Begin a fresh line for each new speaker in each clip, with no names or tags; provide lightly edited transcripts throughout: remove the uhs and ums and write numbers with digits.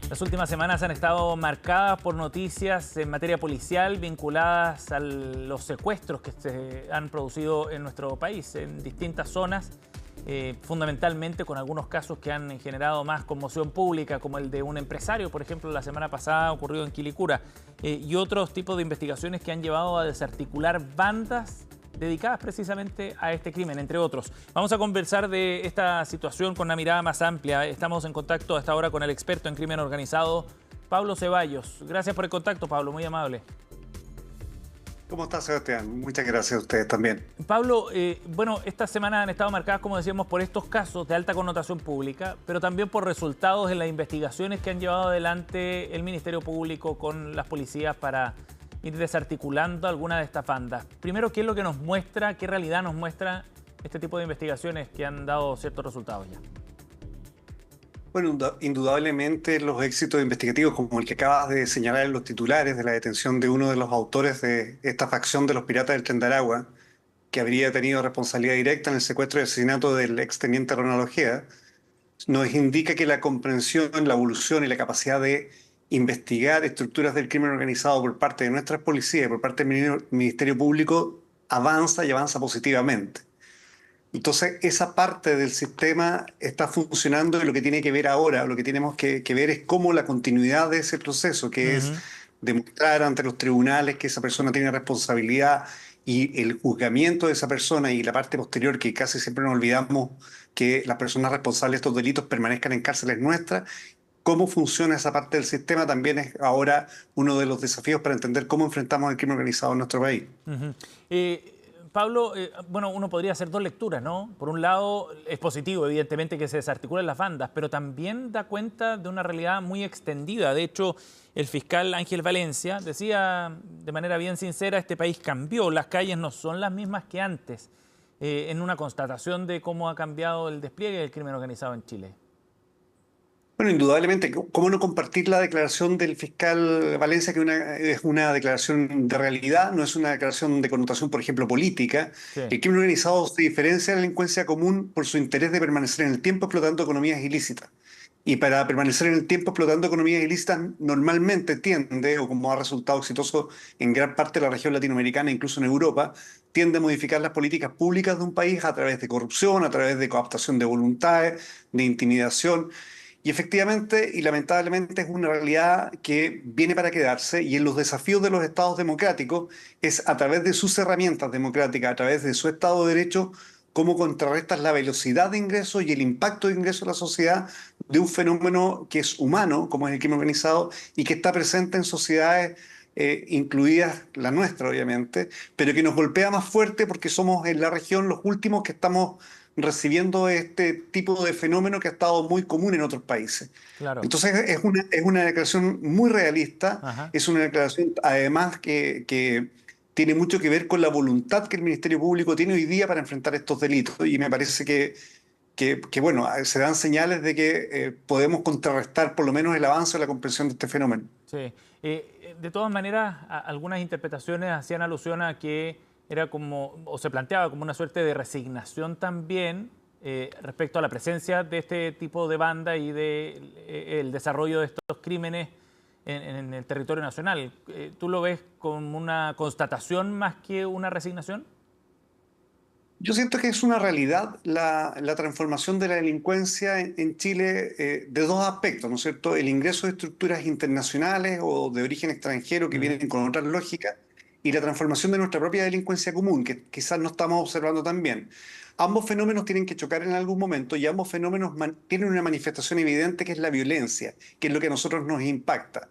Las últimas semanas han estado marcadas por noticias en materia policial vinculadas a los secuestros que se han producido en nuestro país, en distintas zonas, fundamentalmente con algunos casos que han generado más conmoción pública, como el de un empresario, por ejemplo, la semana pasada ocurrido en Quilicura, y otros tipos de investigaciones que han llevado a desarticular bandas dedicadas precisamente a este crimen, entre otros. Vamos a conversar de esta situación con una mirada más amplia. Estamos en contacto hasta ahora con el experto en crimen organizado, Pablo Ceballos. Gracias por el contacto, Pablo, muy amable.
¿Cómo está, Sebastián? Muchas gracias a ustedes también.
Pablo, bueno, estas semanas han estado marcadas, como decíamos, por estos casos de alta connotación pública, pero también por resultados en las investigaciones que han llevado adelante el Ministerio Público con las policías para ir desarticulando algunas de estas bandas. Primero, ¿qué es lo que nos muestra, qué realidad nos muestra este tipo de investigaciones que han dado ciertos resultados ya?
Bueno, indudablemente los éxitos investigativos, como el que acabas de señalar en los titulares de la detención de uno de los autores de esta facción de los piratas del Tren de Aragua, que habría tenido responsabilidad directa en el secuestro y asesinato del exteniente Ronald Ojeda, nos indica que la comprensión, la evolución y la capacidad de investigar estructuras del crimen organizado por parte de nuestras policías y por parte del Ministerio Público avanza y avanza positivamente. Entonces, esa parte del sistema está funcionando y lo que tiene que ver ahora, lo que tenemos que ver es cómo la continuidad de ese proceso, que es demostrar ante los tribunales que esa persona tiene responsabilidad y el juzgamiento de esa persona y la parte posterior, que casi siempre nos olvidamos que las personas responsables de estos delitos permanezcan en cárceles nuestras. Cómo funciona esa parte del sistema también es ahora uno de los desafíos para entender cómo enfrentamos el crimen organizado en nuestro país.
Uh-huh. Pablo, bueno, uno podría hacer dos lecturas, ¿no? Por un lado, es positivo, evidentemente, que se desarticulen las bandas, pero también da cuenta de una realidad muy extendida. De hecho, el fiscal Ángel Valencia decía de manera bien sincera, este país cambió, las calles no son las mismas que antes, en una constatación de cómo ha cambiado el despliegue del crimen organizado en Chile.
Bueno, indudablemente, ¿cómo no compartir la declaración del fiscal Valencia, que es una declaración de realidad, no es una declaración de connotación, por ejemplo, política?
Sí.
El crimen organizado se diferencia de la delincuencia común por su interés de permanecer en el tiempo explotando economías ilícitas. Y para permanecer en el tiempo explotando economías ilícitas, normalmente tiende, o como ha resultado exitoso en gran parte de la región latinoamericana, incluso en Europa, tiende a modificar las políticas públicas de un país a través de corrupción, a través de cooptación de voluntades, de intimidación. Y efectivamente y lamentablemente es una realidad que viene para quedarse y en los desafíos de los estados democráticos es a través de sus herramientas democráticas, a través de su Estado de Derecho, cómo contrarrestas la velocidad de ingreso y el impacto de ingreso a la sociedad de un fenómeno que es humano, como es el crimen organizado, y que está presente en sociedades incluidas la nuestra, obviamente, pero que nos golpea más fuerte porque somos en la región los últimos que estamos recibiendo este tipo de fenómeno que ha estado muy común en otros países.
Claro.
Entonces es una declaración muy realista,
Ajá.
es una declaración además que tiene mucho que ver con la voluntad que el Ministerio Público tiene hoy día para enfrentar estos delitos y me parece que, bueno, se dan señales de que podemos contrarrestar por lo menos el avance o la comprensión de este fenómeno.
Sí. De todas maneras, algunas interpretaciones hacían alusión a que era como, o se planteaba como una suerte de resignación también respecto a la presencia de este tipo de banda y de el desarrollo de estos crímenes en el territorio nacional. ¿Tú lo ves como una constatación más que una resignación?
Yo siento que es una realidad la transformación de la delincuencia en Chile de dos aspectos, ¿no es cierto? El ingreso de estructuras internacionales o de origen extranjero que
Ujú.
vienen con otras lógicas y la transformación de nuestra propia delincuencia común, que quizás no estamos observando tan bien. Ambos fenómenos tienen que chocar en algún momento y ambos fenómenos tienen una manifestación evidente que es la violencia, que es lo que a nosotros nos impacta.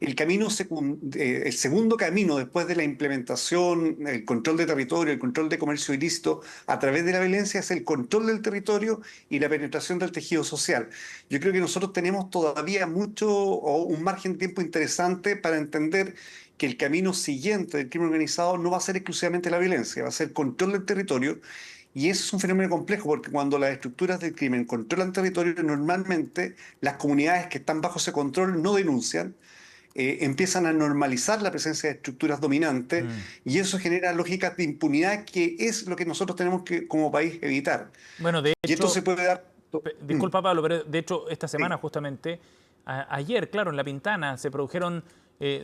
El segundo camino después de la implementación, el control de territorio, el control de comercio ilícito a través de la violencia es el control del territorio y la penetración del tejido social. Yo creo que nosotros tenemos todavía mucho o un margen de tiempo interesante para entender que el camino siguiente del crimen organizado no va a ser exclusivamente la violencia, va a ser control del territorio. Y eso es un fenómeno complejo porque cuando las estructuras del crimen controlan territorio, normalmente las comunidades que están bajo ese control no denuncian, empiezan a normalizar la presencia de estructuras dominantes
Mm.
y eso genera lógicas de impunidad que es lo que nosotros tenemos que como país evitar.
Bueno, de
Y esto
hecho,
se puede dar... Mm,
disculpa Pablo, pero de hecho esta semana
sí.
justamente Ayer, claro, en La Pintana se produjeron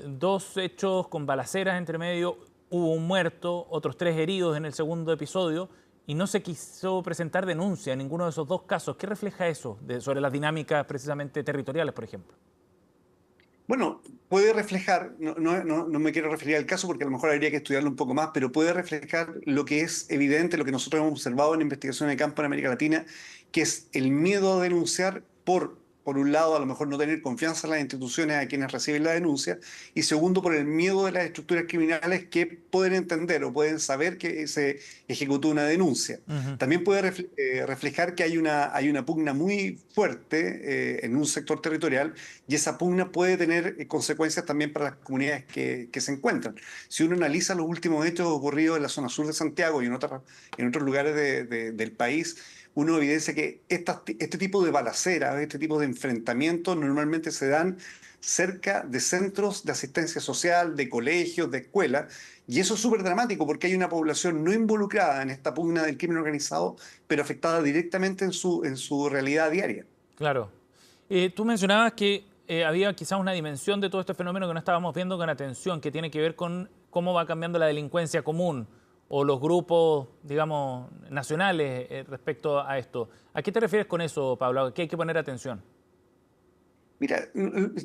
dos hechos con balaceras entre medio, hubo un muerto, otros 3 heridos en el segundo episodio y no se quiso presentar denuncia en ninguno de esos dos casos. ¿Qué refleja eso sobre las dinámicas precisamente territoriales, por ejemplo?
Bueno, puede reflejar, no me quiero referir al caso porque a lo mejor habría que estudiarlo un poco más, pero puede reflejar lo que es evidente, lo que nosotros hemos observado en investigación de campo en América Latina, que es el miedo a denunciar por un lado, a lo mejor no tener confianza en las instituciones a quienes reciben la denuncia, y segundo, por el miedo de las estructuras criminales que pueden entender o pueden saber que se ejecutó una denuncia.
Ujú.
También puede reflejar que hay una pugna muy fuerte en un sector territorial y esa pugna puede tener consecuencias también para las comunidades que se encuentran. Si uno analiza los últimos hechos ocurridos en la zona sur de Santiago y en otros lugares del país, uno evidencia que este tipo de balaceras, este tipo de enfrentamientos normalmente se dan cerca de centros de asistencia social, de colegios, de escuelas, y eso es súper dramático porque hay una población no involucrada en esta pugna del crimen organizado, pero afectada directamente en su realidad diaria.
Claro. Tú mencionabas que había quizás una dimensión de todo este fenómeno que no estábamos viendo con atención, que tiene que ver con cómo va cambiando la delincuencia común o los grupos, digamos, nacionales respecto a esto. ¿A qué te refieres con eso, Pablo? ¿A qué hay que poner atención?
Mira,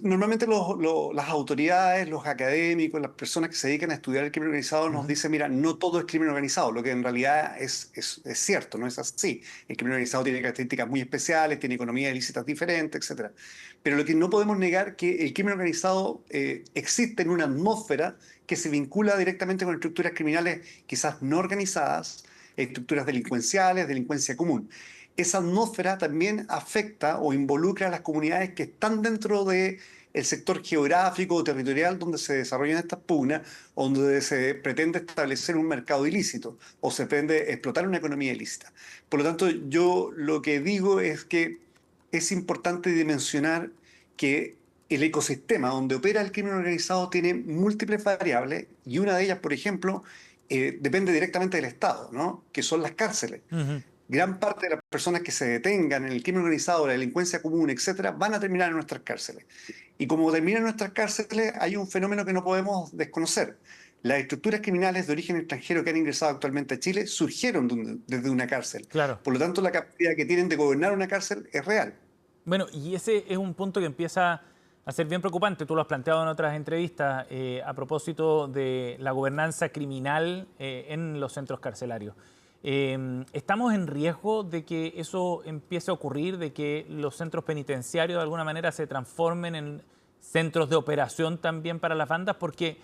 normalmente las autoridades, los académicos, las personas que se dedican a estudiar el crimen organizado nos
Ujú.
dicen, mira, no todo es crimen organizado, lo que en realidad es cierto, no es así. El crimen organizado tiene características muy especiales, tiene economías ilícitas diferentes, etcétera. Pero lo que no podemos negar es que el crimen organizado existe en una atmósfera que se vincula directamente con estructuras criminales quizás no organizadas, estructuras delincuenciales, delincuencia común. Esa atmósfera también afecta o involucra a las comunidades que están dentro de el sector geográfico o territorial donde se desarrollan estas pugnas, o donde se pretende establecer un mercado ilícito o se pretende explotar una economía ilícita. Por lo tanto, yo lo que digo es que es importante dimensionar que el ecosistema donde opera el crimen organizado tiene múltiples variables y una de ellas, por ejemplo, depende directamente del Estado, ¿no? Que son las cárceles.
Ujú.
Gran parte de las personas que se detengan en el crimen organizado, la delincuencia común, etcétera, van a terminar en nuestras cárceles. Y como terminan en nuestras cárceles, hay un fenómeno que no podemos desconocer. Las estructuras criminales de origen extranjero que han ingresado actualmente a Chile surgieron desde una cárcel.
Claro.
Por lo tanto, la capacidad que tienen de gobernar una cárcel es real.
Bueno, y ese es un punto que empieza a ser bien preocupante. Tú lo has planteado en otras entrevistas a propósito de la gobernanza criminal en los centros carcelarios. ¿Estamos en riesgo de que eso empiece a ocurrir, de que los centros penitenciarios de alguna manera se transformen en centros de operación también para las bandas? Porque,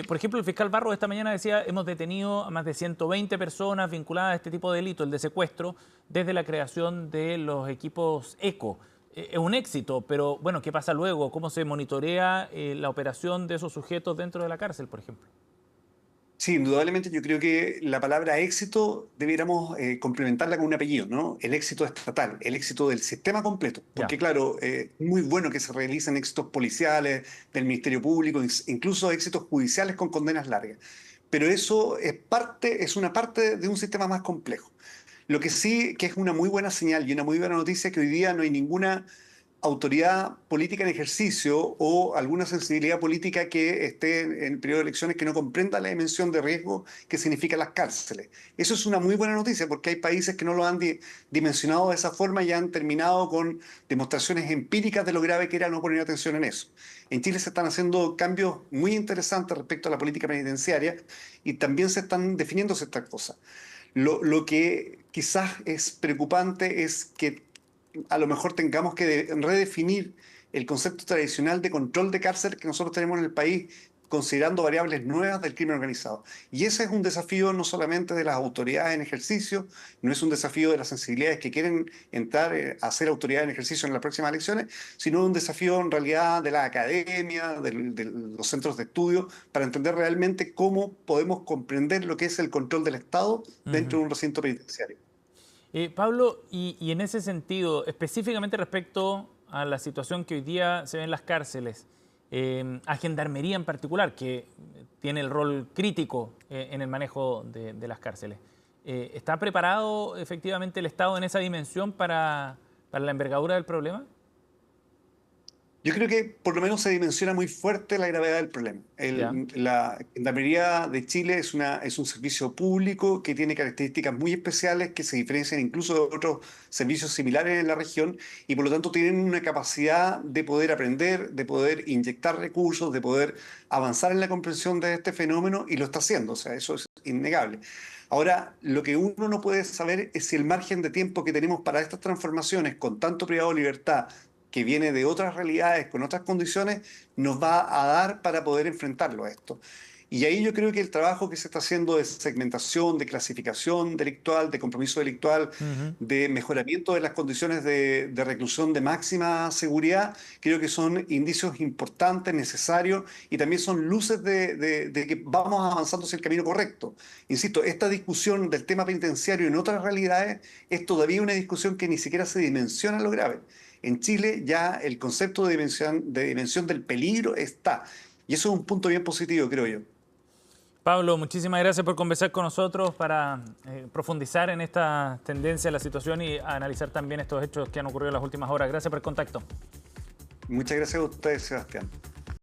por ejemplo, el fiscal Barros esta mañana decía, hemos detenido a más de 120 personas vinculadas a este tipo de delito, el de secuestro, desde la creación de los equipos ECO. Es un éxito, pero bueno, ¿qué pasa luego? ¿Cómo se monitorea la operación de esos sujetos dentro de la cárcel, por ejemplo?
Sí, indudablemente yo creo que la palabra éxito debiéramos complementarla con un apellido, ¿no? El éxito estatal, el éxito del sistema completo.
Ya.
Porque claro, es muy bueno que se realicen éxitos policiales, del Ministerio Público, incluso éxitos judiciales con condenas largas. Pero eso es una parte de un sistema más complejo. Lo que sí que es una muy buena señal y una muy buena noticia es que hoy día no hay ninguna autoridad política en ejercicio o alguna sensibilidad política que esté en el periodo de elecciones que no comprenda la dimensión de riesgo que significan las cárceles. Eso es una muy buena noticia porque hay países que no lo han dimensionado de esa forma y han terminado con demostraciones empíricas de lo grave que era no poner atención en eso. En Chile se están haciendo cambios muy interesantes respecto a la política penitenciaria y también se están definiendo ciertas cosas. Lo que quizás es preocupante es que a lo mejor tengamos que redefinir el concepto tradicional de control de cárcel que nosotros tenemos en el país, considerando variables nuevas del crimen organizado. Y ese es un desafío no solamente de las autoridades en ejercicio, no es un desafío de las sensibilidades que quieren entrar a ser autoridades en ejercicio en las próximas elecciones, sino un desafío en realidad de la academia, de los centros de estudio, para entender realmente cómo podemos comprender lo que es el control del Estado dentro
Ujú.
de un recinto penitenciario.
Pablo, y en ese sentido, específicamente respecto a la situación que hoy día se ve en las cárceles, a Gendarmería en particular, que tiene el rol crítico en el manejo de las cárceles, ¿está preparado efectivamente el Estado en esa dimensión para la envergadura del problema?
Yo creo que por lo menos se dimensiona muy fuerte la gravedad del problema.
Ya.
La Gendarmería de Chile es un servicio público que tiene características muy especiales que se diferencian incluso de otros servicios similares en la región y por lo tanto tienen una capacidad de poder aprender, de poder inyectar recursos, de poder avanzar en la comprensión de este fenómeno y lo está haciendo. O sea, eso es innegable. Ahora, lo que uno no puede saber es si el margen de tiempo que tenemos para estas transformaciones con tanto privado de libertad que viene de otras realidades, con otras condiciones, nos va a dar para poder enfrentarlo a esto. Y ahí yo creo que el trabajo que se está haciendo de segmentación, de clasificación delictual, de compromiso delictual,
Ujú.
de mejoramiento de las condiciones de reclusión de máxima seguridad, creo que son indicios importantes, necesarios y también son luces de que vamos avanzando hacia el camino correcto. Insisto, esta discusión del tema penitenciario en otras realidades es todavía una discusión que ni siquiera se dimensiona lo grave. En Chile ya el concepto de dimensión del peligro está. Y eso es un punto bien positivo, creo yo.
Pablo, muchísimas gracias por conversar con nosotros para profundizar en esta tendencia de la situación y analizar también estos hechos que han ocurrido en las últimas horas. Gracias por el contacto.
Muchas gracias a ustedes, Sebastián.